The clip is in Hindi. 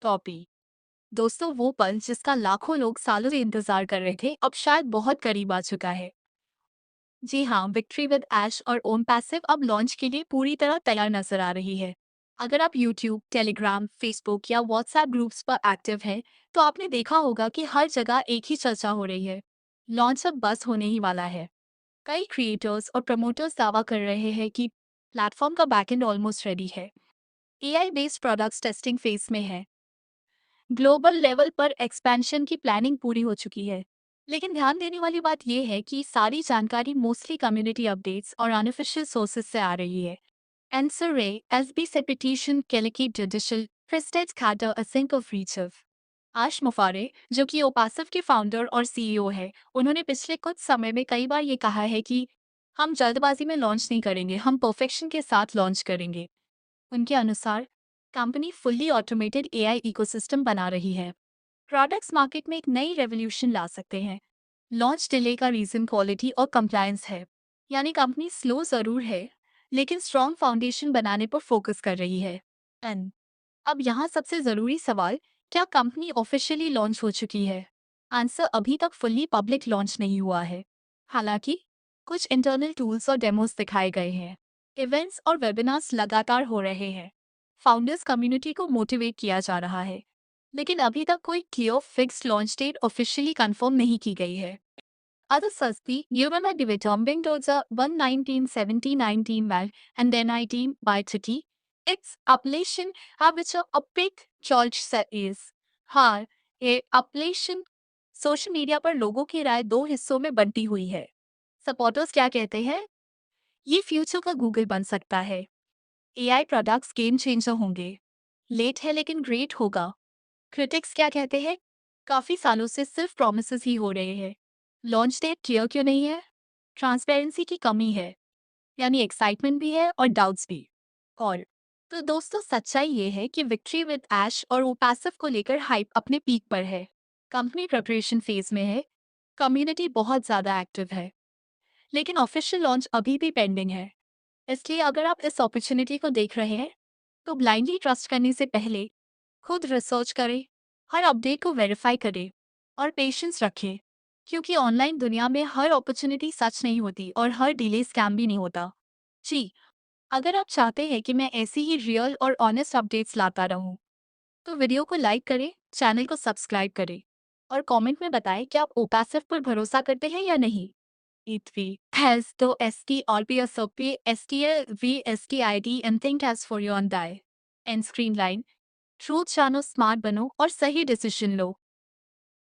कॉपी। दोस्तों, वो पल जिसका लाखों लोग सालों से इंतजार कर रहे थे, अब शायद बहुत करीब आ चुका है। जी हाँ, विक्ट्री विद ऐश और ओम पैसिव अब लॉन्च के लिए पूरी तरह तैयार नजर आ रही है। अगर आप यूट्यूब, टेलीग्राम, फेसबुक या व्हाट्सएप ग्रुप्स पर एक्टिव हैं, तो आपने देखा होगा कि हर जगह एक ही चर्चा हो रही है। लॉन्च अब बस होने ही वाला है। कई क्रिएटर्स और प्रमोटर्स दावा कर रहे हैं कि प्लेटफॉर्म का बैकएंड ऑलमोस्ट रेडी है। AI based products testing phase में है। ग्लोबल लेवल पर एक्सपेंशन की प्लानिंग पूरी हो चुकी है। लेकिन ध्यान देने वाली बात यह है कि सारी जानकारी मोस्टली कम्युनिटी अपडेट्स और अनऑफिशियल सोर्सेज से आ रही है। Answer A, SB Petition Keliki Judicial Prestige Kata a Sink of Reacher। आश मुफारे, जो कि ओपासव के फाउंडर और सीईओ है, उन्होंने पिछले कुछ समय में कई बार ये कहा है कि हम जल्दबाजी में लॉन्च नहीं करेंगे, हम परफेक्शन के साथ लॉन्च करेंगे। उनके अनुसार company fully automated AI ecosystem बना रही है। प्रोडक्ट्स मार्केट में एक नई रेवोल्यूशन ला सकते हैं। लॉन्च डिले का रीजन क्वालिटी और कंप्लायंस है। यानी कंपनी स्लो जरूर है, लेकिन स्ट्रॉन्ग फाउंडेशन बनाने पर फोकस कर रही है। एन अब यहाँ सबसे जरूरी सवाल, क्या कंपनी ऑफिशियली लॉन्च हो चुकी है? आंसर, अभी तक फुल्ली पब्लिक लॉन्च नहीं हुआ है। हालांकि कुछ इंटरनल टूल्स और डेमोस दिखाए गए हैं। इवेंट्स और वेबिनार्स लगातार हो रहे हैं। फाउंडर्स कम्युनिटी को मोटिवेट किया जा रहा है। लेकिन अभी तक कोई clear fixed launch date officially confirm नहीं की गई है। Other suspect, UMI developing towards a 1970-19 mal and then 19 by 30. Its appellation have which a big George is. हाँ, ये appellation सोशल मीडिया पर लोगों की राय दो हिस्सों में बंटी हुई है। सपोर्टर्स क्या कहते हैं? ये फ्यूचर का गूगल बन सकता है। एआई प्रोडक्ट्स गेम चेंजर होंगे। लेट है लेकिन ग्रेट होगा। क्रिटिक्स क्या कहते हैं? काफी सालों से सिर्फ प्रॉमिसेस ही हो रहे हैं। लॉन्च डेट क्लियर क्यों नहीं है? ट्रांसपेरेंसी की कमी है। यानी एक्साइटमेंट भी है और डाउट्स भी। और तो दोस्तों, सच्चाई ये है कि विक्ट्री विद ऐश और ओपैसिव को लेकर हाइप अपने पीक पर है। कंपनी प्रिपरेशन फेज में है। कम्युनिटी बहुत ज्यादा एक्टिव है। लेकिन ऑफिशियल लॉन्च अभी भी पेंडिंग है। इसलिए अगर आप इस अपॉर्चुनिटी को देख रहे हैं, तो ब्लाइंडली ट्रस्ट करने से पहले खुद रिसर्च करें, हर अपडेट को वेरीफाई करें और पेशेंस रखें, क्योंकि ऑनलाइन दुनिया में हर अपॉर्चुनिटी सच नहीं होती और हर डिले स्कैम भी नहीं होता। जी, अगर आप चाहते हैं कि मैं ऐसी ही रियल और ऑनेस्ट अपडेट्स लाता रहूं, तो वीडियो को लाइक करें, चैनल को सब्सक्राइब करें और कमेंट में बताएं कि आप ओपैसिव पर भरोसा करते हैं या नहीं। E3 has the STRP STLVSTID and think as for your own die। And screen line, truth जानो, स्मार्ट बनो और सही डिसीजन लो।